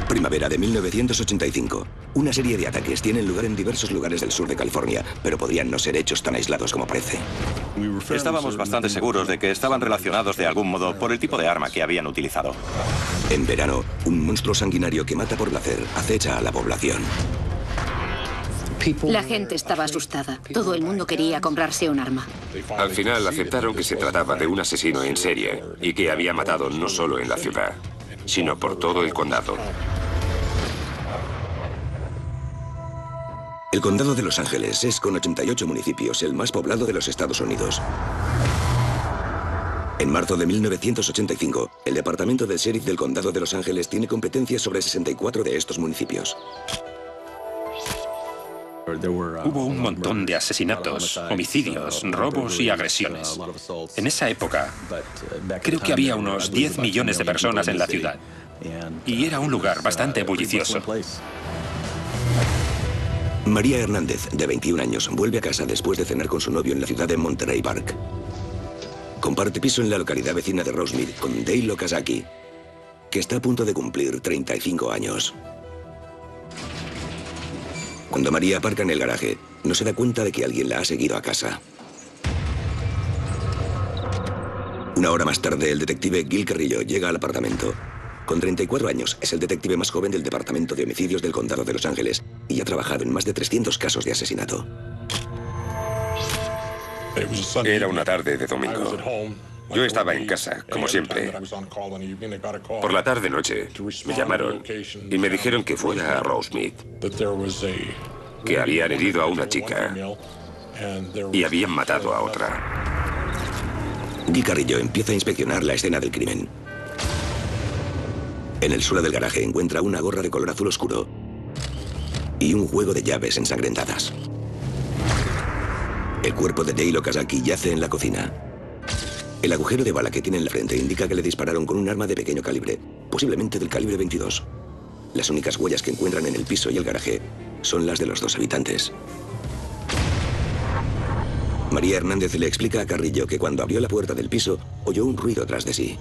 Primavera de 1985. Una serie de ataques tienen lugar en diversos lugares del sur de California, pero podrían no ser hechos tan aislados como parece. Estábamos bastante seguros de que estaban relacionados de algún modo por el tipo de arma que habían utilizado. En verano, un monstruo sanguinario que mata por placer acecha a la población. La gente estaba asustada. Todo el mundo quería comprarse un arma. Al final aceptaron que se trataba de un asesino en serie y que había matado no solo en la ciudad, sino por todo el condado. El condado de Los Ángeles es, con 88 municipios, el más poblado de los Estados Unidos. En marzo de 1985, el departamento del sheriff del condado de Los Ángeles tiene competencia sobre 64 de estos municipios. Hubo un montón de asesinatos, homicidios, robos y agresiones. En esa época, creo que había unos 10 millones de personas en la ciudad. Y era un lugar bastante bullicioso. María Hernández, de 21 años, vuelve a casa después de cenar con su novio en la ciudad de Monterey Park. Comparte piso en la localidad vecina de Rosemead con Dale Okazaki, que está a punto de cumplir 35 años. Cuando María aparca en el garaje, no se da cuenta de que alguien la ha seguido a casa. Una hora más tarde, el detective Gil Carrillo llega al apartamento. Con 34 años, es el detective más joven del Departamento de Homicidios del Condado de Los Ángeles y ha trabajado en más de 300 casos de asesinato. Era una tarde de domingo. Yo estaba en casa, como siempre. Por la tarde-noche me llamaron y me dijeron que fuera a Rosemead, que habían herido a una chica y habían matado a otra. Gil Carrillo empieza a inspeccionar la escena del crimen. En el suelo del garaje encuentra una gorra de color azul oscuro y un juego de llaves ensangrentadas. El cuerpo de Dale Okazaki yace en la cocina. El agujero de bala que tiene en la frente indica que le dispararon con un arma de pequeño calibre, posiblemente del calibre 22. Las únicas huellas que encuentran en el piso y el garaje son las de los dos habitantes. María Hernández le explica a Carrillo que cuando abrió la puerta del piso, oyó un ruido tras de sí.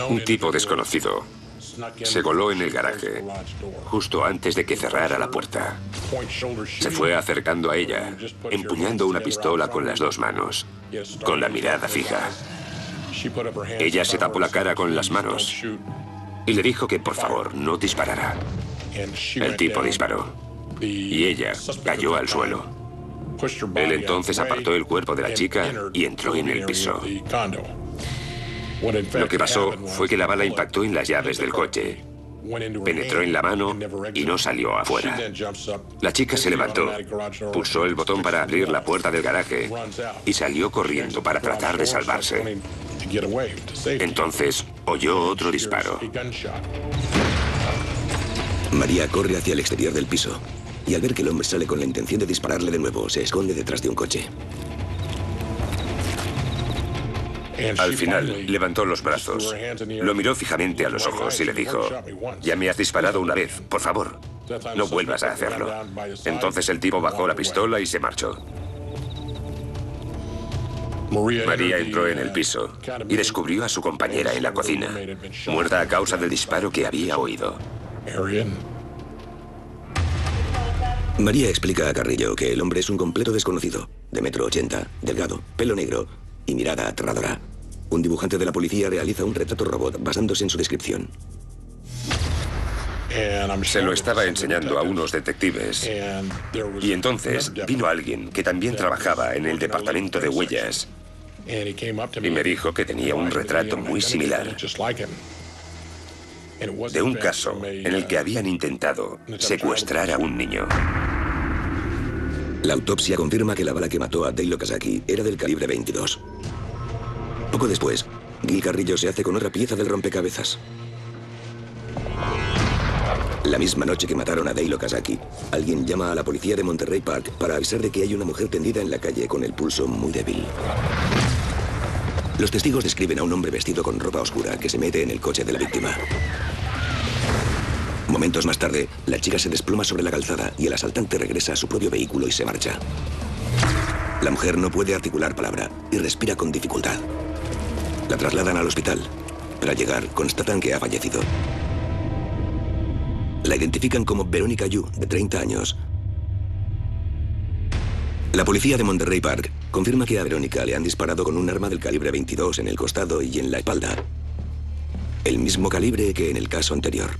Un tipo desconocido se coló en el garaje justo antes de que cerrara la puerta. Se fue acercando a ella, empuñando una pistola con las dos manos, con la mirada fija. Ella se tapó la cara con las manos y le dijo que por favor no disparara. El tipo disparó y ella cayó al suelo. Él entonces apartó el cuerpo de la chica y entró en el piso. Lo que pasó fue que la bala impactó en las llaves del coche, penetró en la mano y no salió afuera. La chica se levantó, pulsó el botón para abrir la puerta del garaje y salió corriendo para tratar de salvarse. Entonces oyó otro disparo. María corre hacia el exterior del piso y al ver que el hombre sale con la intención de dispararle de nuevo, se esconde detrás de un coche. Al final, levantó los brazos, lo miró fijamente a los ojos y le dijo: «Ya me has disparado una vez, por favor, no vuelvas a hacerlo». Entonces el tipo bajó la pistola y se marchó. María entró en el piso y descubrió a su compañera en la cocina, muerta a causa del disparo que había oído. María explica a Carrillo que el hombre es un completo desconocido, de 1,80 m, delgado, pelo negro y mirada aterradora. Un dibujante de la policía realiza un retrato robot basándose en su descripción. Se lo estaba enseñando a unos detectives y entonces vino alguien que también trabajaba en el departamento de huellas y me dijo que tenía un retrato muy similar, de un caso en el que habían intentado secuestrar a un niño. La autopsia confirma que la bala que mató a Dale Okazaki era del calibre 22. Poco después, Gil Carrillo se hace con otra pieza del rompecabezas. La misma noche que mataron a Dale Okazaki, alguien llama a la policía de Monterey Park para avisar de que hay una mujer tendida en la calle con el pulso muy débil. Los testigos describen a un hombre vestido con ropa oscura que se mete en el coche de la víctima. Momentos más tarde, la chica se desploma sobre la calzada y el asaltante regresa a su propio vehículo y se marcha. La mujer no puede articular palabra y respira con dificultad. La trasladan al hospital, pero al llegar constatan que ha fallecido. La identifican como Verónica Yu, de 30 años. La policía de Monterey Park confirma que a Verónica le han disparado con un arma del calibre 22 en el costado y en la espalda. El mismo calibre que en el caso anterior.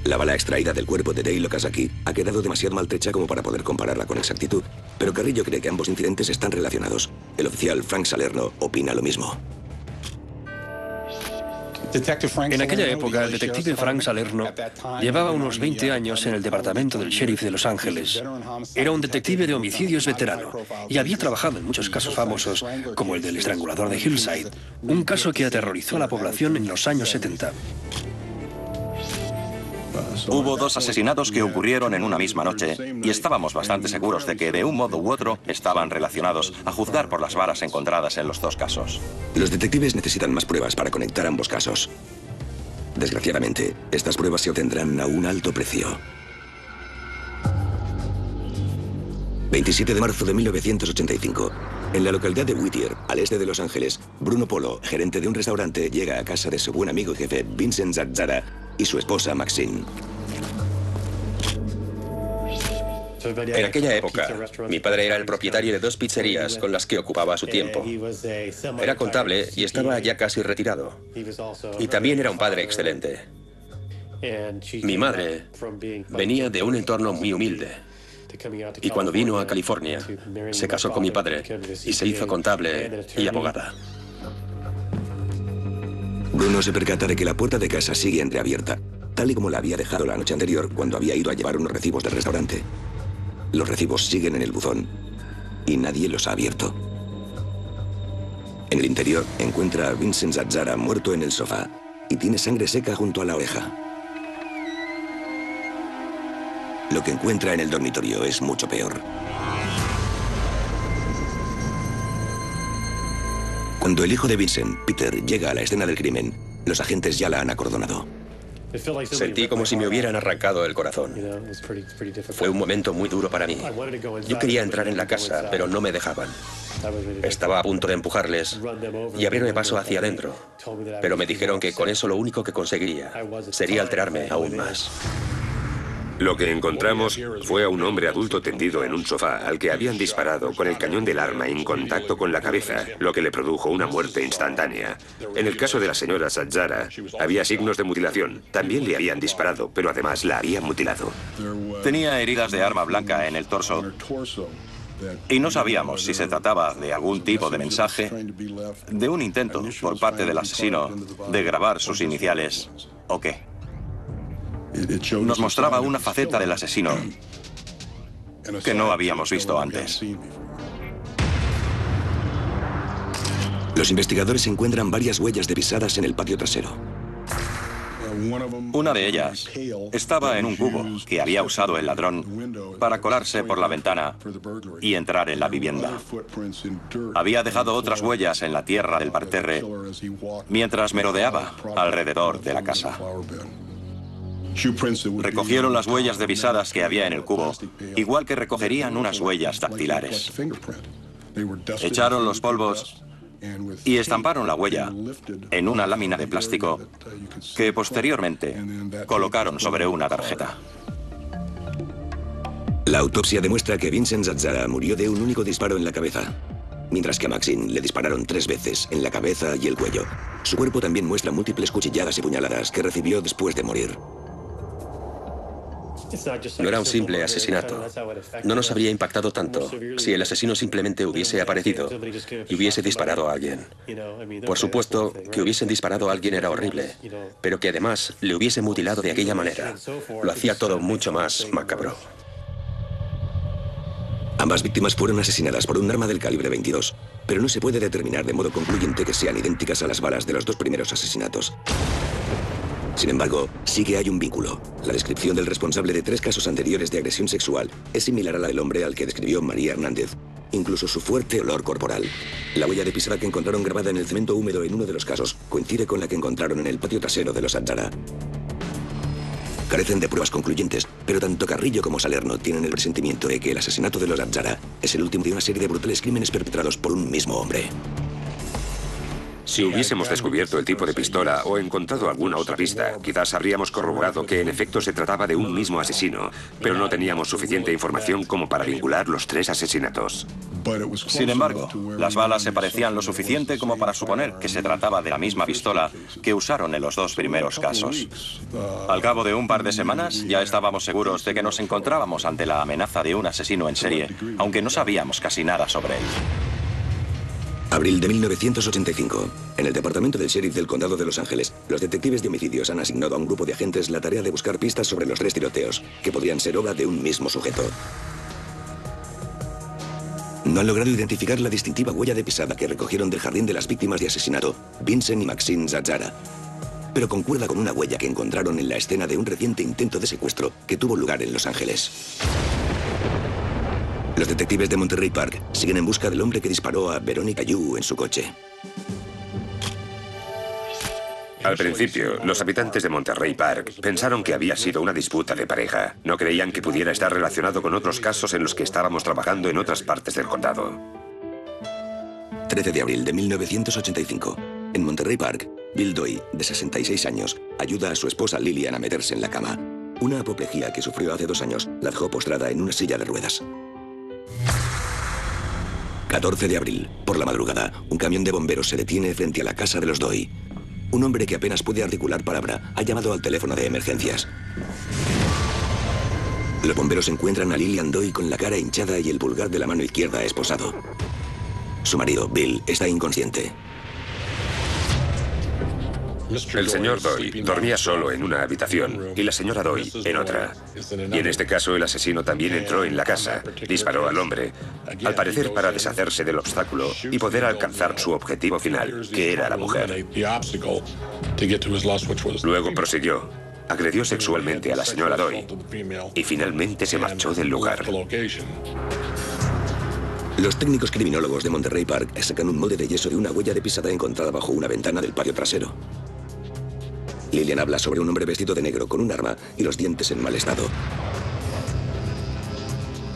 La bala extraída del cuerpo de Dale Okazaki ha quedado demasiado maltrecha como para poder compararla con exactitud, pero Carrillo cree que ambos incidentes están relacionados. El oficial Frank Salerno opina lo mismo. En aquella época, el detective Frank Salerno llevaba unos 20 años en el departamento del sheriff de Los Ángeles. Era un detective de homicidios veterano y había trabajado en muchos casos famosos, como el del estrangulador de Hillside, un caso que aterrorizó a la población en los años 70. Hubo 2 asesinatos que ocurrieron en una misma noche y estábamos bastante seguros de que de un modo u otro estaban relacionados, a juzgar por las balas encontradas en los 2 casos. Los detectives necesitan más pruebas para conectar ambos casos. Desgraciadamente, estas pruebas se obtendrán a un alto precio. 27 de marzo de 1985. En la localidad de Whittier, al este de Los Ángeles, Bruno Polo, gerente de un restaurante, llega a casa de su buen amigo y jefe Vincent Zazzara y su esposa Maxine. En aquella época, mi padre era el propietario de 2 pizzerías con las que ocupaba su tiempo. Era contable y estaba ya casi retirado. Y también era un padre excelente. Mi madre venía de un entorno muy humilde. Y cuando vino a California, se casó con mi padre y se hizo contable y abogada. Bruno se percata de que la puerta de casa sigue entreabierta, tal y como la había dejado la noche anterior cuando había ido a llevar unos recibos del restaurante. Los recibos siguen en el buzón y nadie los ha abierto. En el interior encuentra a Vincent Zazzara muerto en el sofá y tiene sangre seca junto a la oreja. Lo que encuentra en el dormitorio es mucho peor. Cuando el hijo de Vincent, Peter, llega a la escena del crimen, los agentes ya la han acordonado. Sentí como si me hubieran arrancado el corazón. Fue un momento muy duro para mí. Yo quería entrar en la casa, pero no me dejaban. Estaba a punto de empujarles y abrirme paso hacia adentro, pero me dijeron que con eso lo único que conseguiría sería alterarme aún más. Lo que encontramos fue a un hombre adulto tendido en un sofá al que habían disparado con el cañón del arma en contacto con la cabeza, lo que le produjo una muerte instantánea. En el caso de la señora Zazzara, había signos de mutilación. También le habían disparado, pero además la habían mutilado. Tenía heridas de arma blanca en el torso y no sabíamos si se trataba de algún tipo de mensaje, de un intento por parte del asesino de grabar sus iniciales o qué. Nos mostraba una faceta del asesino que no habíamos visto antes. Los investigadores encuentran varias huellas de pisadas en el patio trasero. Una de ellas estaba en un cubo que había usado el ladrón para colarse por la ventana y entrar en la vivienda. Había dejado otras huellas en la tierra del parterre mientras merodeaba alrededor de la casa. Recogieron las huellas de pisadas que había en el cubo, igual que recogerían unas huellas dactilares. Echaron los polvos y estamparon la huella en una lámina de plástico que posteriormente colocaron sobre una tarjeta. La autopsia demuestra que Vincent Zazzara murió de un único disparo en la cabeza, mientras que a Maxine le dispararon 3 veces en la cabeza y el cuello. Su cuerpo también muestra múltiples cuchilladas y puñaladas que recibió después de morir. No era un simple asesinato. No nos habría impactado tanto si el asesino simplemente hubiese aparecido y hubiese disparado a alguien. Por supuesto, que hubiesen disparado a alguien era horrible, pero que además le hubiese mutilado de aquella manera lo hacía todo mucho más macabro. Ambas víctimas fueron asesinadas por un arma del calibre 22, pero no se puede determinar de modo concluyente que sean idénticas a las balas de los 2 primeros asesinatos. Sin embargo, sí que hay un vínculo. La descripción del responsable de 3 casos anteriores de agresión sexual es similar a la del hombre al que describió María Hernández, incluso su fuerte olor corporal. La huella de pisada que encontraron grabada en el cemento húmedo en uno de los casos coincide con la que encontraron en el patio trasero de los Zazzara. Carecen de pruebas concluyentes, pero tanto Carrillo como Salerno tienen el presentimiento de que el asesinato de los Zazzara es el último de una serie de brutales crímenes perpetrados por un mismo hombre. Si hubiésemos descubierto el tipo de pistola o encontrado alguna otra pista, quizás habríamos corroborado que en efecto se trataba de un mismo asesino, pero no teníamos suficiente información como para vincular los 3 asesinatos. Sin embargo, las balas se parecían lo suficiente como para suponer que se trataba de la misma pistola que usaron en los 2 primeros casos. Al cabo de un par de semanas, ya estábamos seguros de que nos encontrábamos ante la amenaza de un asesino en serie, aunque no sabíamos casi nada sobre él. Abril de 1985. En el departamento del sheriff del condado de Los Ángeles, los detectives de homicidios han asignado a un grupo de agentes la tarea de buscar pistas sobre los 3 tiroteos, que podrían ser obra de un mismo sujeto. No han logrado identificar la distintiva huella de pisada que recogieron del jardín de las víctimas de asesinato, Vincent y Maxine Zazzara, pero concuerda con una huella que encontraron en la escena de un reciente intento de secuestro que tuvo lugar en Los Ángeles. Los detectives de Monterey Park siguen en busca del hombre que disparó a Veronica Yu en su coche. Al principio, los habitantes de Monterey Park pensaron que había sido una disputa de pareja. No creían que pudiera estar relacionado con otros casos en los que estábamos trabajando en otras partes del condado. 13 de abril de 1985. En Monterey Park, Bill Doy, de 66 años, ayuda a su esposa Lillian a meterse en la cama. Una apoplejía que sufrió hace 2 años la dejó postrada en una silla de ruedas. 14 de abril. Por la madrugada, un camión de bomberos se detiene frente a la casa de los Doy. Un hombre que apenas puede articular palabra ha llamado al teléfono de emergencias. Los bomberos encuentran a Lillian Doy con la cara hinchada y el pulgar de la mano izquierda esposado. Su marido, Bill, está inconsciente. El señor Doy dormía solo en una habitación y la señora Doy en otra. Y en este caso el asesino también entró en la casa, disparó al hombre, al parecer para deshacerse del obstáculo y poder alcanzar su objetivo final, que era la mujer. Luego prosiguió, agredió sexualmente a la señora Doy y finalmente se marchó del lugar. Los técnicos criminólogos de Monterey Park sacan un molde de yeso de una huella de pisada encontrada bajo una ventana del patio trasero. Lillian habla sobre un hombre vestido de negro con un arma y los dientes en mal estado.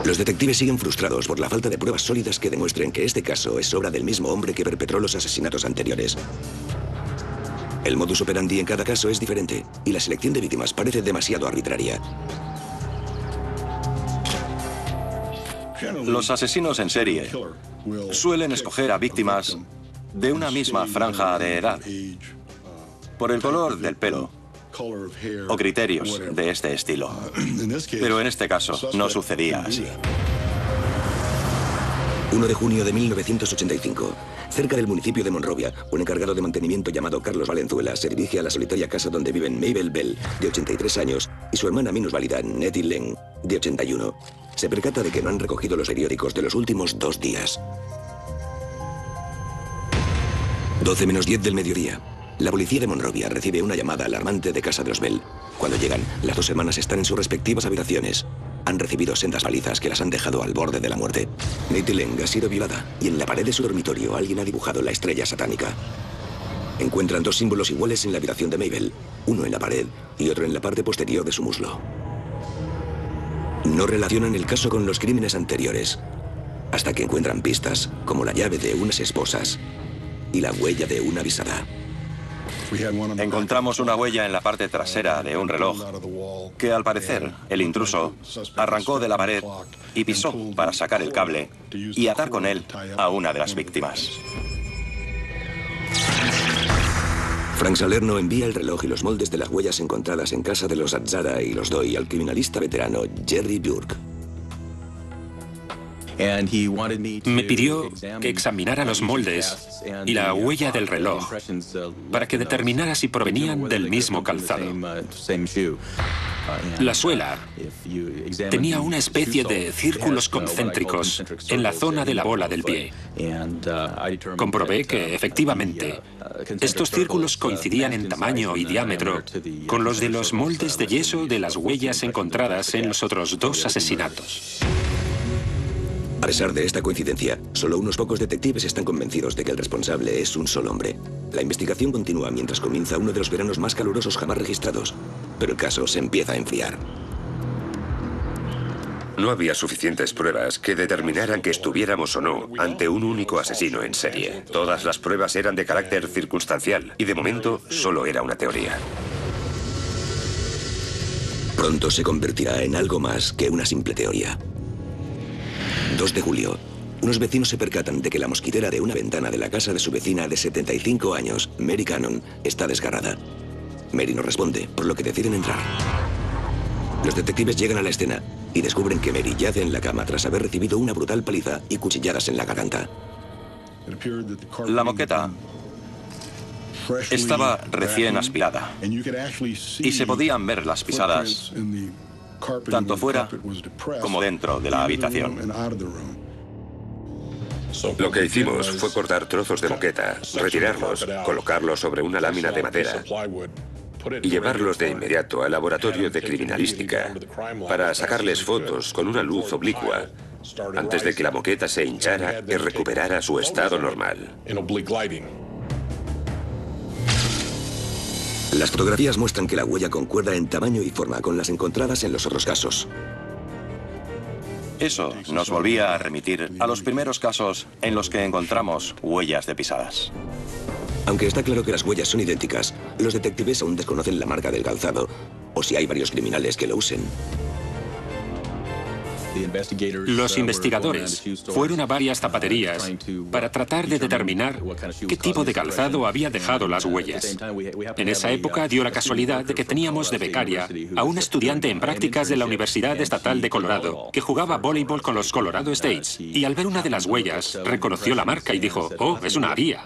Los detectives siguen frustrados por la falta de pruebas sólidas que demuestren que este caso es obra del mismo hombre que perpetró los asesinatos anteriores. El modus operandi en cada caso es diferente y la selección de víctimas parece demasiado arbitraria. Los asesinos en serie suelen escoger a víctimas de una misma franja de edad, por el color del pelo o criterios de este estilo. Pero en este caso no sucedía así. 1 de junio de 1985. Cerca del municipio de Monrovia, un encargado de mantenimiento llamado Carlos Valenzuela se dirige a la solitaria casa donde viven Mabel Bell, de 83 años, y su hermana minusválida, Nettie Leng, de 81. Se percata de que no han recogido los periódicos de los últimos 2 días. 12 menos 10 del mediodía. La policía de Monrovia recibe una llamada alarmante de casa de los Bell. Cuando llegan, las 2 hermanas están en sus respectivas habitaciones. Han recibido sendas palizas que las han dejado al borde de la muerte. Nettie Leng ha sido violada y en la pared de su dormitorio alguien ha dibujado la estrella satánica. Encuentran 2 símbolos iguales en la habitación de Mabel, uno en la pared y otro en la parte posterior de su muslo. No relacionan el caso con los crímenes anteriores, hasta que encuentran pistas como la llave de unas esposas y la huella de una visada. Encontramos una huella en la parte trasera de un reloj que, al parecer, el intruso arrancó de la pared y pisó para sacar el cable y atar con él a una de las víctimas. Frank Salerno envía el reloj y los moldes de las huellas encontradas en casa de los Zazzara y los Doy al criminalista veterano Jerry Burke. Me pidió que examinara los moldes y la huella del reloj para que determinara si provenían del mismo calzado. La suela tenía una especie de círculos concéntricos en la zona de la bola del pie. Comprobé que, efectivamente, estos círculos coincidían en tamaño y diámetro con los de los moldes de yeso de las huellas encontradas en los otros 2 asesinatos. A pesar de esta coincidencia, solo unos pocos detectives están convencidos de que el responsable es un solo hombre. La investigación continúa mientras comienza uno de los veranos más calurosos jamás registrados, pero el caso se empieza a enfriar. No había suficientes pruebas que determinaran que estuviéramos o no ante un único asesino en serie. Todas las pruebas eran de carácter circunstancial y de momento solo era una teoría. Pronto se convertirá en algo más que una simple teoría. 2 de julio. Unos vecinos se percatan de que la mosquitera de una ventana de la casa de su vecina de 75 años, Mary Cannon, está desgarrada. Mary no responde, por lo que deciden entrar. Los detectives llegan a la escena y descubren que Mary yace en la cama tras haber recibido una brutal paliza y cuchilladas en la garganta. La moqueta estaba recién aspirada y se podían ver las pisadas tanto fuera como dentro de la habitación. Lo que hicimos fue cortar trozos de moqueta, retirarlos, colocarlos sobre una lámina de madera y llevarlos de inmediato al laboratorio de criminalística para sacarles fotos con una luz oblicua antes de que la moqueta se hinchara y recuperara su estado normal. Las fotografías muestran que la huella concuerda en tamaño y forma con las encontradas en los otros casos. Eso nos volvía a remitir a los primeros casos en los que encontramos huellas de pisadas. Aunque está claro que las huellas son idénticas, los detectives aún desconocen la marca del calzado o si hay varios criminales que lo usen. Los investigadores fueron a varias zapaterías para tratar de determinar qué tipo de calzado había dejado las huellas. En esa época dio la casualidad de que teníamos de becaria a una estudiante en prácticas de la Universidad Estatal de Colorado que jugaba voleibol con los Colorado States y al ver una de las huellas reconoció la marca y dijo, «Oh, es una Avia».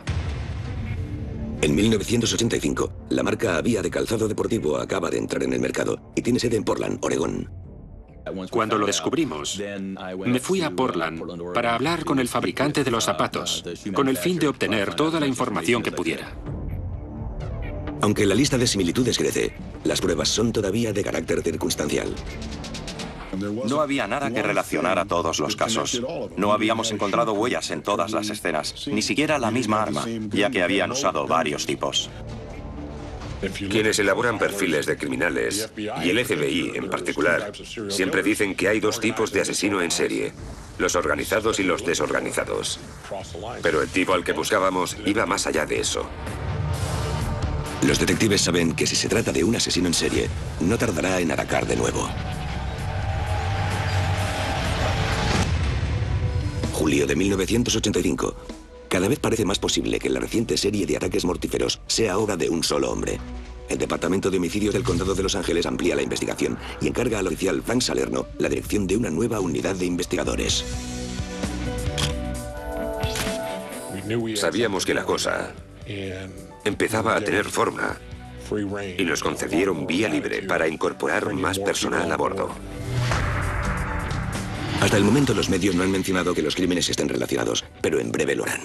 En 1985, la marca Avia de calzado deportivo acaba de entrar en el mercado y tiene sede en Portland, Oregón. Cuando lo descubrimos, me fui a Portland para hablar con el fabricante de los zapatos, con el fin de obtener toda la información que pudiera. Aunque la lista de similitudes crece, las pruebas son todavía de carácter circunstancial. No había nada que relacionar a todos los casos. No habíamos encontrado huellas en todas las escenas, ni siquiera la misma arma, ya que habían usado varios tipos. Quienes elaboran perfiles de criminales, y el FBI en particular, siempre dicen que hay 2 tipos de asesino en serie, los organizados y los desorganizados. Pero el tipo al que buscábamos iba más allá de eso. Los detectives saben que si se trata de un asesino en serie, no tardará en atacar de nuevo. Julio de 1985. Cada vez parece más posible que la reciente serie de ataques mortíferos sea obra de un solo hombre. El Departamento de Homicidios del Condado de Los Ángeles amplía la investigación y encarga al oficial Frank Salerno la dirección de una nueva unidad de investigadores. Sabíamos que la cosa empezaba a tener forma y nos concedieron vía libre para incorporar más personal a bordo. Hasta el momento los medios no han mencionado que los crímenes estén relacionados, pero en breve lo harán.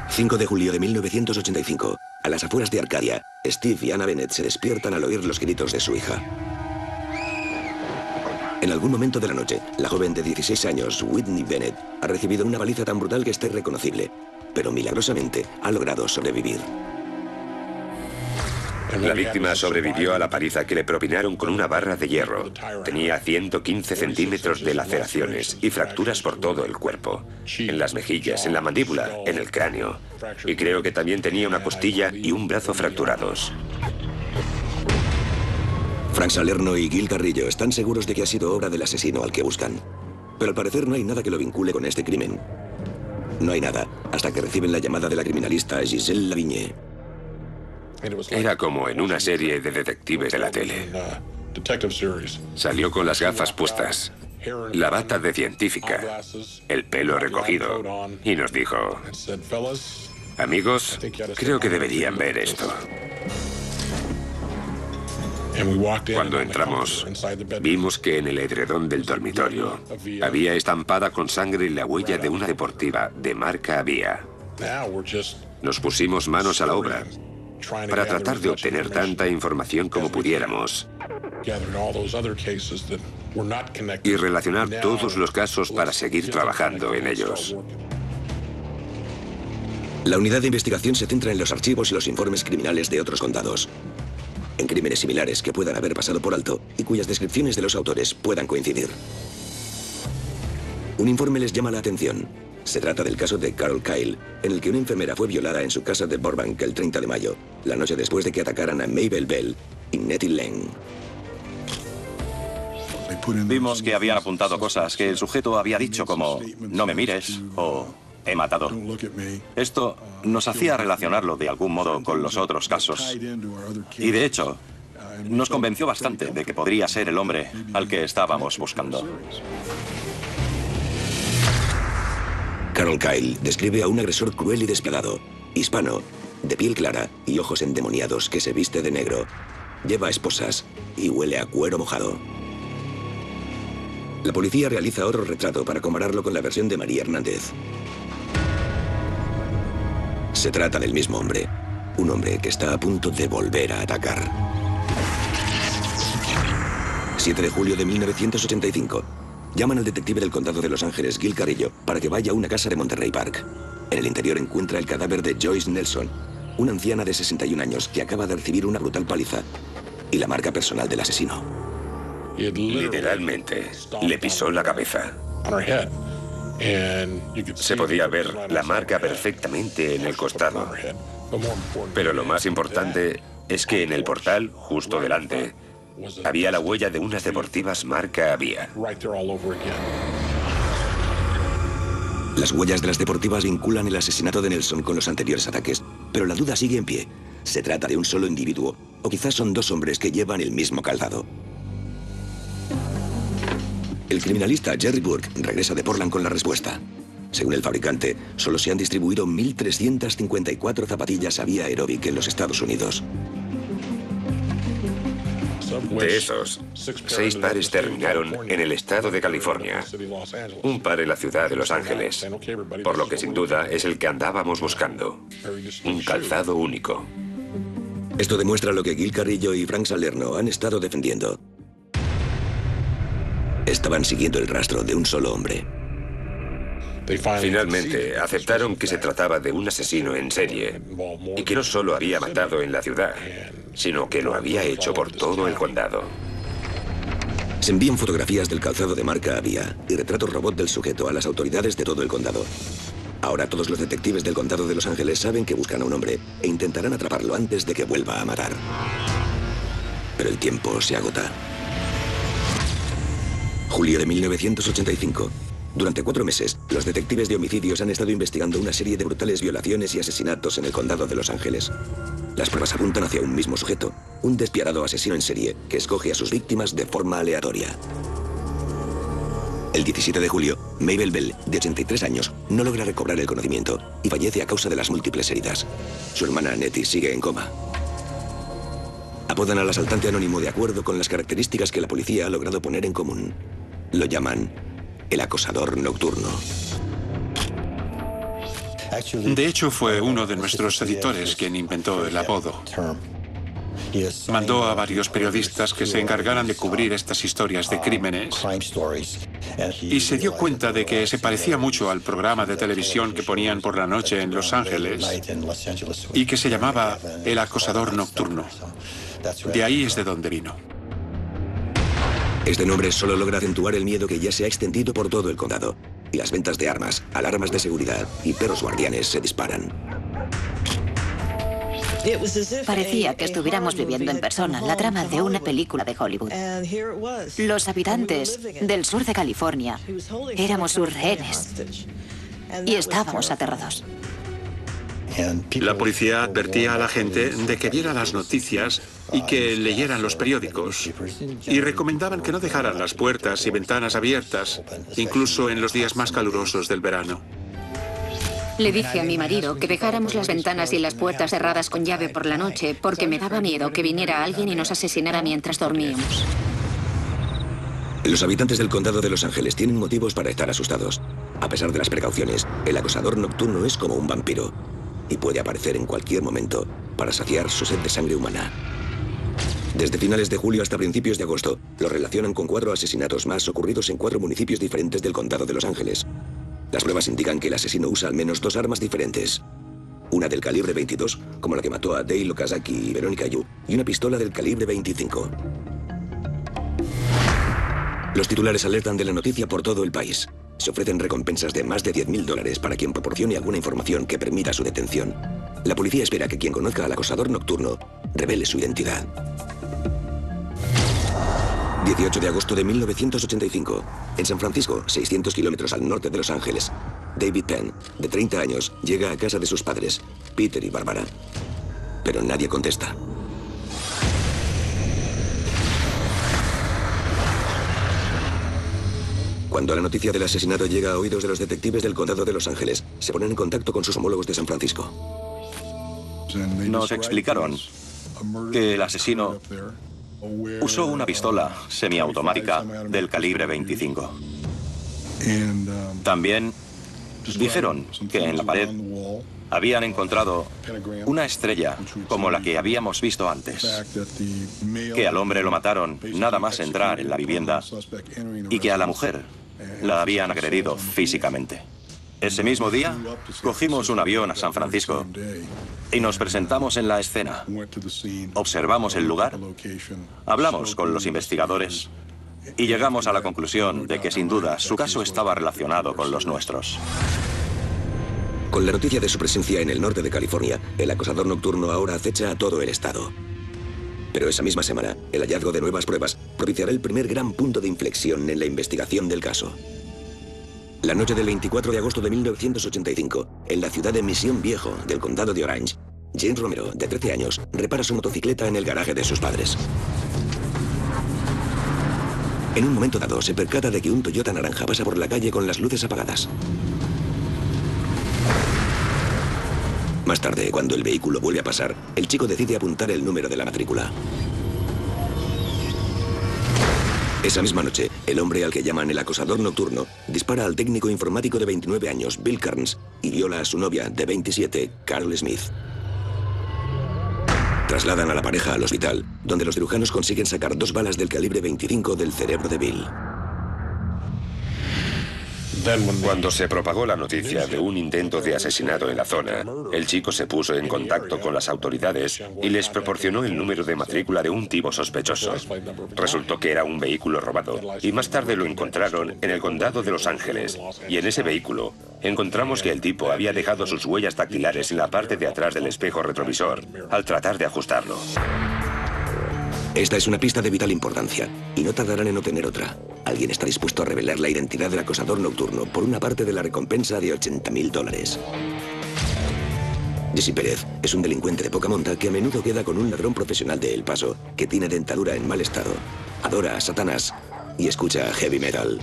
5 de julio de 1985. A las afueras de Arcadia, Steve y Anna Bennett se despiertan al oír los gritos de su hija. En algún momento de la noche, la joven de 16 años, Whitney Bennett, ha recibido una paliza tan brutal que está irreconocible, pero milagrosamente ha logrado sobrevivir. La víctima sobrevivió a la paliza que le propinaron con una barra de hierro. Tenía 115 centímetros de laceraciones y fracturas por todo el cuerpo. En las mejillas, en la mandíbula, en el cráneo. Y creo que también tenía una costilla y un brazo fracturados. Frank Salerno y Gil Carrillo están seguros de que ha sido obra del asesino al que buscan. Pero al parecer no hay nada que lo vincule con este crimen. No hay nada, hasta que reciben la llamada de la criminalista Giselle Lavigne. Era como en una serie de detectives de la tele. Salió con las gafas puestas, la bata de científica, el pelo recogido, y nos dijo, amigos, creo que deberían ver esto. Cuando entramos, vimos que en el edredón del dormitorio había estampada con sangre la huella de una deportiva de marca Avia. Nos pusimos manos a la obra para tratar de obtener tanta información como pudiéramos y relacionar todos los casos para seguir trabajando en ellos. La unidad de investigación se centra en los archivos y los informes criminales de otros condados. en crímenes similares que puedan haber pasado por alto y cuyas descripciones de los autores puedan coincidir. Un informe les llama la atención. Se trata del caso de Carol Kyle, en el que una enfermera fue violada en su casa de Burbank el 30 de mayo, la noche después de que atacaran a Mabel Bell y Nettie Lane. Vimos que habían apuntado cosas que el sujeto había dicho como "no me mires" o "he matado". Esto nos hacía relacionarlo de algún modo con los otros casos. Y de hecho, nos convenció bastante de que podría ser el hombre al que estábamos buscando. Carol Kyle describe a un agresor cruel y despiadado, hispano, de piel clara y ojos endemoniados que se viste de negro, lleva esposas y huele a cuero mojado. La policía realiza otro retrato para compararlo con la versión de María Hernández. Se trata del mismo hombre, un hombre que está a punto de volver a atacar. 7 de julio de 1985. Llaman al detective del condado de Los Ángeles, Gil Carrillo, para que vaya a una casa de Monterey Park. En el interior encuentra el cadáver de Joyce Nelson, una anciana de 61 años que acaba de recibir una brutal paliza, y la marca personal del asesino. Literalmente, le pisó la cabeza. Se podía ver la marca perfectamente en el costado. Pero lo más importante es que en el portal, justo delante, había la huella de unas deportivas marca Avia. Las huellas de las deportivas vinculan el asesinato de Nelson con los anteriores ataques, pero la duda sigue en pie. ¿Se trata de un solo individuo o quizás son dos hombres que llevan el mismo calzado? El criminalista Jerry Burke regresa de Portland con la respuesta. Según el fabricante, solo se han distribuido 1.354 zapatillas Avia Aerobic en los Estados Unidos. De esos, 6 pares terminaron en el estado de California, un par en la ciudad de Los Ángeles, por lo que sin duda es el que andábamos buscando, un calzado único. Esto demuestra lo que Gil Carrillo y Frank Salerno han estado defendiendo. Estaban siguiendo el rastro de un solo hombre. Finalmente, aceptaron que se trataba de un asesino en serie y que no solo había matado en la ciudad, sino que lo había hecho por todo el condado. Se envían fotografías del calzado de marca Avia y retratos robot del sujeto a las autoridades de todo el condado. Ahora todos los detectives del condado de Los Ángeles saben que buscan a un hombre e intentarán atraparlo antes de que vuelva a matar. Pero el tiempo se agota. Julio de 1985. Durante 4 meses, los detectives de homicidios han estado investigando una serie de brutales violaciones y asesinatos en el condado de Los Ángeles. Las pruebas apuntan hacia un mismo sujeto, un despiadado asesino en serie que escoge a sus víctimas de forma aleatoria. El 17 de julio, Mabel Bell, de 83 años, no logra recobrar el conocimiento y fallece a causa de las múltiples heridas. Su hermana Nettie sigue en coma. Apodan al asaltante anónimo de acuerdo con las características que la policía ha logrado poner en común. Lo llaman el acosador nocturno. De hecho, fue uno de nuestros editores quien inventó el apodo. Mandó a varios periodistas que se encargaran de cubrir estas historias de crímenes y se dio cuenta de que se parecía mucho al programa de televisión que ponían por la noche en Los Ángeles y que se llamaba El acosador nocturno. De ahí es de donde vino. Este nombre solo logra acentuar el miedo que ya se ha extendido por todo el condado, y las ventas de armas, alarmas de seguridad y perros guardianes se disparan. Parecía que estuviéramos viviendo en persona la trama de una película de Hollywood. Los habitantes del sur de California éramos sus rehenes y estábamos aterrados. La policía advertía a la gente de que viera las noticias y que leyeran los periódicos. Y recomendaban que no dejaran las puertas y ventanas abiertas, incluso en los días más calurosos del verano. Le dije a mi marido que dejáramos las ventanas y las puertas cerradas con llave por la noche porque me daba miedo que viniera alguien y nos asesinara mientras dormíamos. Los habitantes del condado de Los Ángeles tienen motivos para estar asustados. A pesar de las precauciones, el acosador nocturno es como un vampiro y puede aparecer en cualquier momento para saciar su sed de sangre humana. Desde finales de julio hasta principios de agosto, lo relacionan con 4 asesinatos más ocurridos en 4 municipios diferentes del condado de Los Ángeles. Las pruebas indican que el asesino usa al menos 2 armas diferentes. una del calibre 22, como la que mató a Dale Okazaki y Veronica Yu, y una pistola del calibre 25. Los titulares alertan de la noticia por todo el país. Se ofrecen recompensas de más de $10.000 para quien proporcione alguna información que permita su detención. La policía espera que quien conozca al acosador nocturno revele su identidad. 18 de agosto de 1985. En San Francisco, 600 kilómetros al norte de Los Ángeles, David Penn, de 30 años, llega a casa de sus padres, Peter y Barbara. Pero nadie contesta. Cuando la noticia del asesinato llega a oídos de los detectives del condado de Los Ángeles, se ponen en contacto con sus homólogos de San Francisco. Nos explicaron que el asesino usó una pistola semiautomática del calibre 25. También dijeron que en la pared habían encontrado una estrella como la que habíamos visto antes, que al hombre lo mataron nada más entrar en la vivienda y que a la mujer la habían agredido físicamente. Ese mismo día, cogimos un avión a San Francisco y nos presentamos en la escena. Observamos el lugar, hablamos con los investigadores y llegamos a la conclusión de que sin duda su caso estaba relacionado con los nuestros. Con la noticia de su presencia en el norte de California, el acosador nocturno ahora acecha a todo el estado. Pero esa misma semana, el hallazgo de nuevas pruebas propiciará el primer gran punto de inflexión en la investigación del caso. La noche del 24 de agosto de 1985, en la ciudad de Mission Viejo, del condado de Orange, James Romero, de 13 años, repara su motocicleta en el garaje de sus padres. En un momento dado, se percata de que un Toyota naranja pasa por la calle con las luces apagadas. Más tarde, cuando el vehículo vuelve a pasar, el chico decide apuntar el número de la matrícula. Esa misma noche, el hombre al que llaman el acosador nocturno dispara al técnico informático de 29 años, Bill Kearns, y viola a su novia de 27, Carol Smith. Trasladan a la pareja al hospital, donde los cirujanos consiguen sacar 2 balas del calibre 25 del cerebro de Bill. Cuando se propagó la noticia de un intento de asesinato en la zona, el chico se puso en contacto con las autoridades y les proporcionó el número de matrícula de un tipo sospechoso. Resultó que era un vehículo robado y más tarde lo encontraron en el condado de Los Ángeles. Y en ese vehículo encontramos que el tipo había dejado sus huellas dactilares en la parte de atrás del espejo retrovisor al tratar de ajustarlo. Esta es una pista de vital importancia, y no tardarán en obtener otra. Alguien está dispuesto a revelar la identidad del acosador nocturno por una parte de la recompensa de $80.000. Jesse Pérez es un delincuente de poca monta que a menudo queda con un ladrón profesional de El Paso que tiene dentadura en mal estado, adora a Satanás y escucha heavy metal.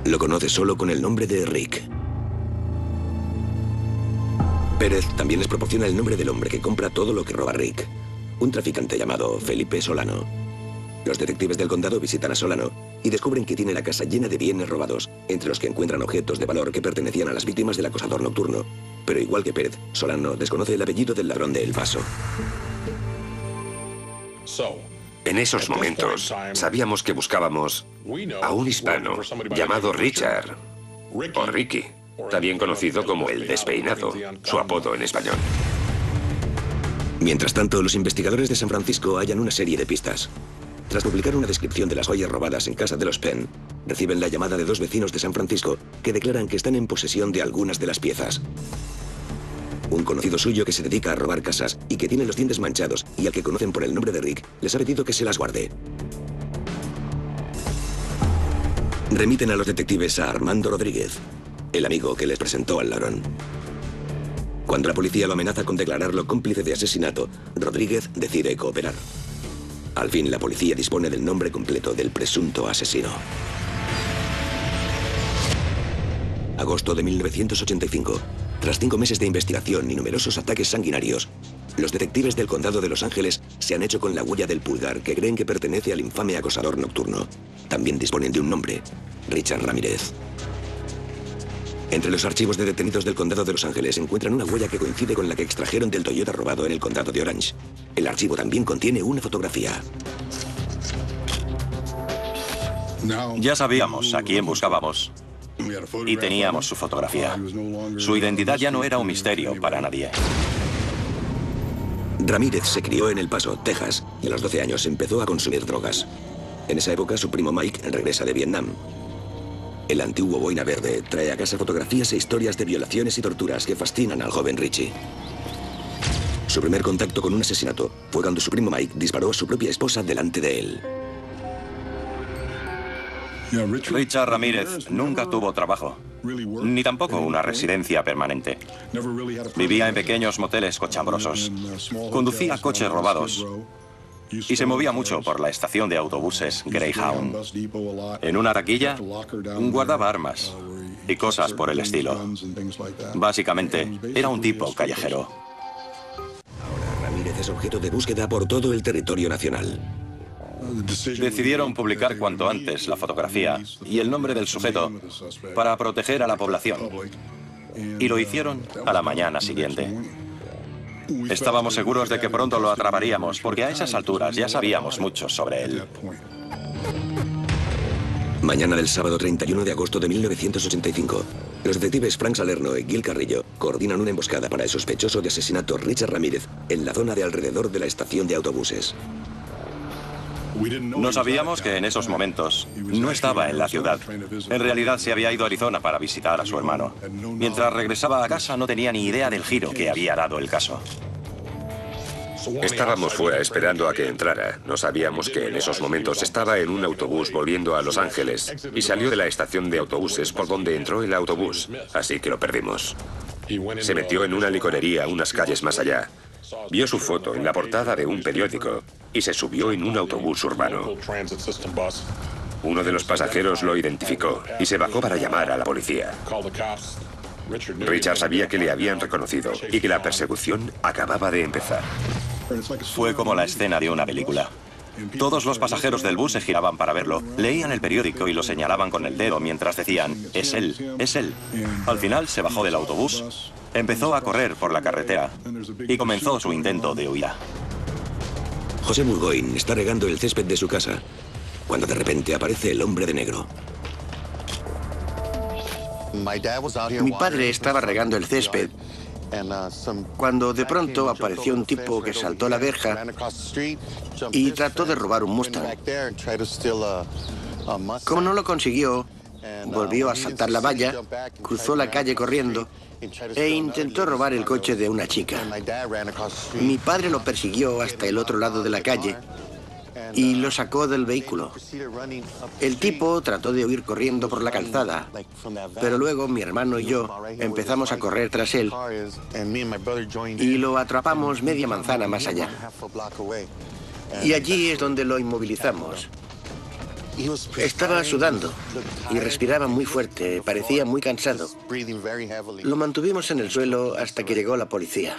Lo conoce solo con el nombre de Rick. Pérez también les proporciona el nombre del hombre que compra todo lo que roba Rick, un traficante llamado Felipe Solano. Los detectives del condado visitan a Solano y descubren que tiene la casa llena de bienes robados, entre los que encuentran objetos de valor que pertenecían a las víctimas del acosador nocturno. Pero igual que Pérez, Solano desconoce el apellido del ladrón de El Paso. En esos momentos, sabíamos que buscábamos a un hispano llamado Richard, o Ricky, también conocido como el Despeinado, su apodo en español. Mientras tanto, los investigadores de San Francisco hallan una serie de pistas. Tras publicar una descripción de las joyas robadas en casa de los Penn, reciben la llamada de 2 vecinos de San Francisco que declaran que están en posesión de algunas de las piezas. Un conocido suyo que se dedica a robar casas y que tiene los dientes manchados y al que conocen por el nombre de Rick, les ha pedido que se las guarde. Remiten a los detectives a Armando Rodríguez, el amigo que les presentó al ladrón. Cuando la policía lo amenaza con declararlo cómplice de asesinato, Rodríguez decide cooperar. Al fin, la policía dispone del nombre completo del presunto asesino. Agosto de 1985. Tras 5 meses de investigación y numerosos ataques sanguinarios, los detectives del condado de Los Ángeles se han hecho con la huella del pulgar que creen que pertenece al infame acosador nocturno. También disponen de un nombre, Richard Ramírez. Entre los archivos de detenidos del condado de Los Ángeles encuentran una huella que coincide con la que extrajeron del Toyota robado en el condado de Orange. El archivo también contiene una fotografía. Ya sabíamos a quién buscábamos. y teníamos su fotografía. Su identidad ya no era un misterio para nadie. Ramírez se crió en El Paso, Texas, y a los 12 años empezó a consumir drogas. En esa época, su primo Mike regresa de Vietnam. El antiguo boina verde trae a casa fotografías e historias de violaciones y torturas que fascinan al joven Richie. Su primer contacto con un asesinato fue cuando su primo Mike disparó a su propia esposa delante de él. Richard Ramírez nunca tuvo trabajo, ni tampoco una residencia permanente. Vivía en pequeños moteles cochambrosos, conducía coches robados y se movía mucho por la estación de autobuses Greyhound. En una taquilla guardaba armas y cosas por el estilo. Básicamente, era un tipo callejero. Ahora Ramírez es objeto de búsqueda por todo el territorio nacional. Decidieron publicar cuanto antes la fotografía y el nombre del sujeto para proteger a la población. Y lo hicieron a la mañana siguiente. Estábamos seguros de que pronto lo atraparíamos, porque a esas alturas ya sabíamos mucho sobre él. Mañana del sábado 31 de agosto de 1985, los detectives Frank Salerno y Gil Carrillo coordinan una emboscada para el sospechoso de asesinato Richard Ramírez en la zona de alrededor de la estación de autobuses. No sabíamos que en esos momentos no estaba en la ciudad. En realidad se había ido a Arizona para visitar a su hermano. Mientras regresaba a casa no tenía ni idea del giro que había dado el caso. Estábamos fuera esperando a que entrara. No sabíamos que en esos momentos estaba en un autobús volviendo a Los Ángeles y salió de la estación de autobuses por donde entró el autobús, así que lo perdimos. Se metió en una licorería unas calles más allá. Vio su foto en la portada de un periódico y se subió en un autobús urbano. Uno de los pasajeros lo identificó y se bajó para llamar a la policía. Richard sabía que le habían reconocido y que la persecución acababa de empezar. Fue como la escena de una película. Todos los pasajeros del bus se giraban para verlo, leían el periódico y lo señalaban con el dedo mientras decían, «Es él, es él». Al final se bajó del autobús, empezó a correr por la carretera y comenzó su intento de huida. José Burgoyne está regando el césped de su casa, cuando de repente aparece el hombre de negro. Mi padre estaba regando el césped cuando de pronto apareció un tipo que saltó la verja y trató de robar un Mustang. Como no lo consiguió, volvió a saltar la valla, cruzó la calle corriendo e intentó robar el coche de una chica. Mi padre lo persiguió hasta el otro lado de la calle y lo sacó del vehículo. El tipo trató de huir corriendo por la calzada, pero luego mi hermano y yo empezamos a correr tras él y lo atrapamos media manzana más allá. Y allí es donde lo inmovilizamos. Estaba sudando y respiraba muy fuerte, parecía muy cansado. Lo mantuvimos en el suelo hasta que llegó la policía.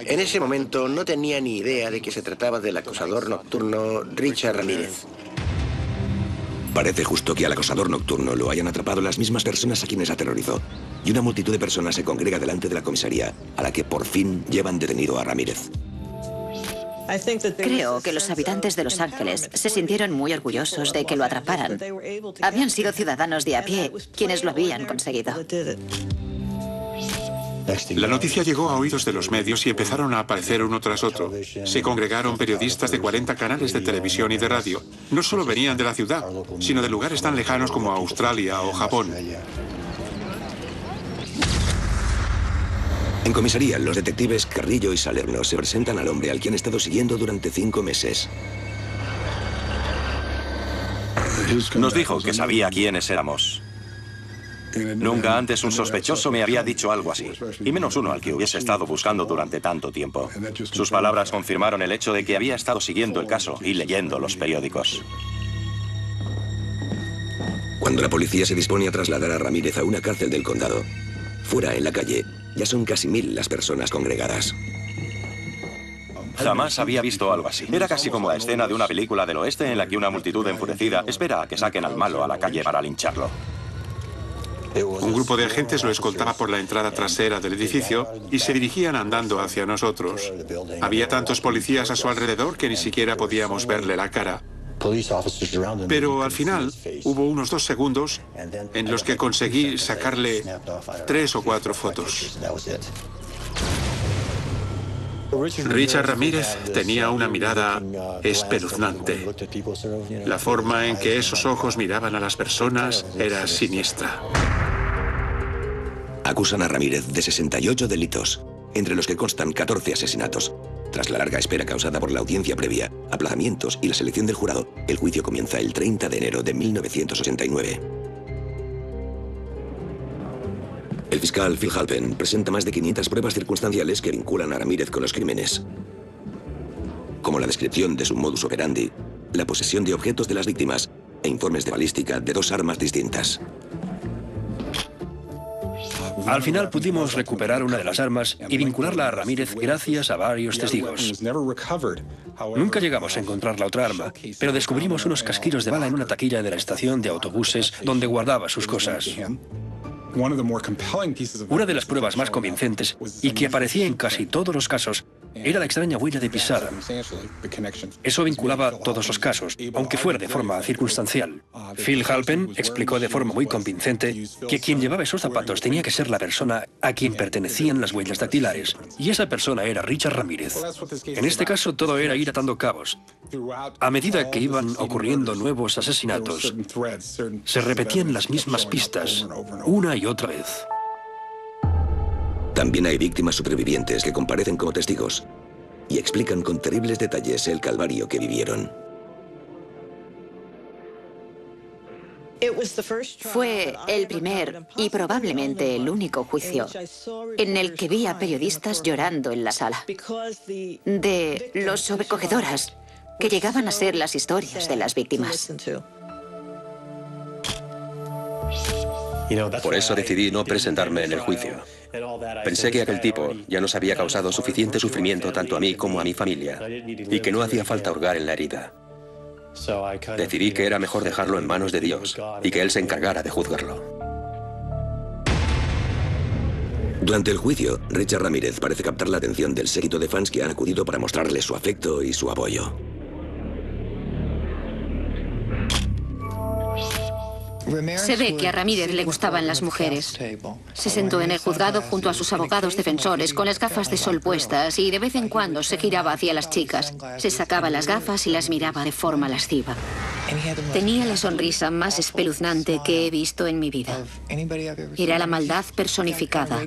En ese momento no tenía ni idea de que se trataba del acosador nocturno Richard Ramírez. Parece justo que al acosador nocturno lo hayan atrapado las mismas personas a quienes aterrorizó, y una multitud de personas se congrega delante de la comisaría, a la que por fin llevan detenido a Ramírez. Creo que los habitantes de Los Ángeles se sintieron muy orgullosos de que lo atraparan. Habían sido ciudadanos de a pie quienes lo habían conseguido. La noticia llegó a oídos de los medios y empezaron a aparecer uno tras otro. Se congregaron periodistas de 40 canales de televisión y de radio. No solo venían de la ciudad, sino de lugares tan lejanos como Australia o Japón. En comisaría, los detectives Carrillo y Salerno se presentan al hombre al que han estado siguiendo durante 5 meses. Nos dijo que sabía quiénes éramos. Nunca antes un sospechoso me había dicho algo así, y menos uno al que hubiese estado buscando durante tanto tiempo. Sus palabras confirmaron el hecho de que había estado siguiendo el caso y leyendo los periódicos. Cuando la policía se dispone a trasladar a Ramírez a una cárcel del condado, fuera en la calle, ya son casi 1000 las personas congregadas. Jamás había visto algo así. Era casi como la escena de una película del oeste en la que una multitud enfurecida espera a que saquen al malo a la calle para lincharlo. Un grupo de agentes lo escoltaba por la entrada trasera del edificio y se dirigían andando hacia nosotros. Había tantos policías a su alrededor que ni siquiera podíamos verle la cara. Pero al final hubo unos 2 segundos en los que conseguí sacarle 3 o 4 fotos. Richard Ramírez tenía una mirada espeluznante. La forma en que esos ojos miraban a las personas era siniestra. Acusan a Ramírez de 68 delitos, entre los que constan 14 asesinatos. Tras la larga espera causada por la audiencia previa, aplazamientos y la selección del jurado, el juicio comienza el 30 de enero de 1989. El fiscal Phil Halpen presenta más de 500 pruebas circunstanciales que vinculan a Ramírez con los crímenes, como la descripción de su modus operandi, la posesión de objetos de las víctimas e informes de balística de 2 armas distintas. Al final pudimos recuperar una de las armas y vincularla a Ramírez gracias a varios testigos. Nunca llegamos a encontrar la otra arma, pero descubrimos unos casquillos de bala en una taquilla de la estación de autobuses donde guardaba sus cosas. Una de las pruebas más convincentes, y que aparecía en casi todos los casos, era la extraña huella de pisada. Eso vinculaba todos los casos, aunque fuera de forma circunstancial. Phil Halpen explicó de forma muy convincente que quien llevaba esos zapatos tenía que ser la persona a quien pertenecían las huellas dactilares, y esa persona era Richard Ramírez. En este caso todo era ir atando cabos. A medida que iban ocurriendo nuevos asesinatos, se repetían las mismas pistas, una y otra vez. También hay víctimas supervivientes que comparecen como testigos y explican con terribles detalles el calvario que vivieron. Fue el primer y probablemente el único juicio en el que vi a periodistas llorando en la sala, de lo sobrecogedoras que llegaban a ser las historias de las víctimas. Por eso decidí no presentarme en el juicio. Pensé que aquel tipo ya nos había causado suficiente sufrimiento tanto a mí como a mi familia, y que no hacía falta hurgar en la herida. Decidí que era mejor dejarlo en manos de Dios y que Él se encargara de juzgarlo. Durante el juicio, Richard Ramírez parece captar la atención del séquito de fans que han acudido para mostrarle su afecto y su apoyo. Se ve que a Ramírez le gustaban las mujeres. Se sentó en el juzgado junto a sus abogados defensores con las gafas de sol puestas y de vez en cuando se giraba hacia las chicas. Se sacaba las gafas y las miraba de forma lasciva. Tenía la sonrisa más espeluznante que he visto en mi vida. Era la maldad personificada.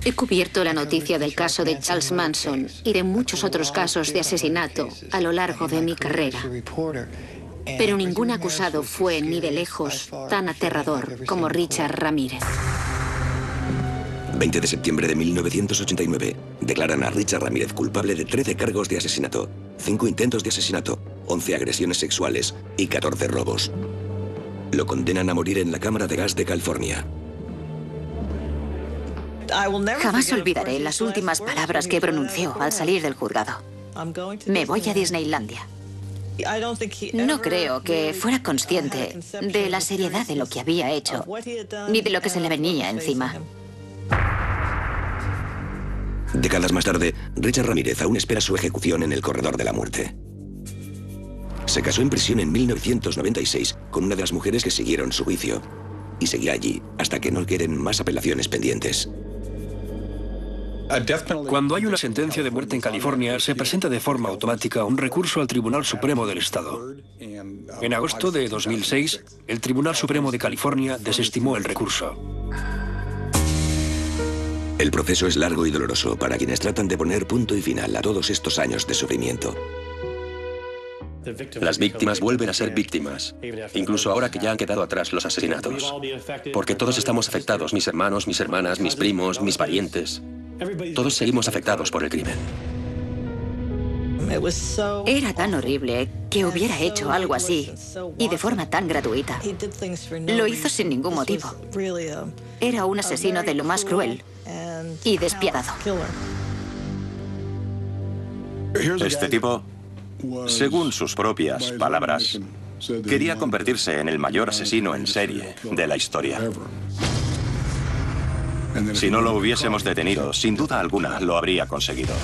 He cubierto la noticia del caso de Charles Manson y de muchos otros casos de asesinato a lo largo de mi carrera. Pero ningún acusado fue ni de lejos tan aterrador como Richard Ramírez. 20 de septiembre de 1989, declaran a Richard Ramírez culpable de 13 cargos de asesinato, 5 intentos de asesinato, 11 agresiones sexuales y 14 robos. Lo condenan a morir en la cámara de gas de California. Jamás olvidaré las últimas palabras que pronunció al salir del juzgado. Me voy a Disneylandia. No creo que fuera consciente de la seriedad de lo que había hecho, ni de lo que se le venía encima. Décadas más tarde, Richard Ramírez aún espera su ejecución en el corredor de la muerte. Se casó en prisión en 1996 con una de las mujeres que siguieron su juicio, y seguirá allí hasta que no queden más apelaciones pendientes. Cuando hay una sentencia de muerte en California, se presenta de forma automática un recurso al Tribunal Supremo del Estado. En agosto de 2006, el Tribunal Supremo de California desestimó el recurso. El proceso es largo y doloroso para quienes tratan de poner punto y final a todos estos años de sufrimiento. Las víctimas vuelven a ser víctimas, incluso ahora que ya han quedado atrás los asesinatos. Porque todos estamos afectados, mis hermanos, mis hermanas, mis primos, mis parientes. Todos seguimos afectados por el crimen. Era tan horrible que hubiera hecho algo así, y de forma tan gratuita. Lo hizo sin ningún motivo. Era un asesino de lo más cruel y despiadado. Este tipo, según sus propias palabras, quería convertirse en el mayor asesino en serie de la historia. Si no lo hubiésemos detenido, sin duda alguna lo habría conseguido.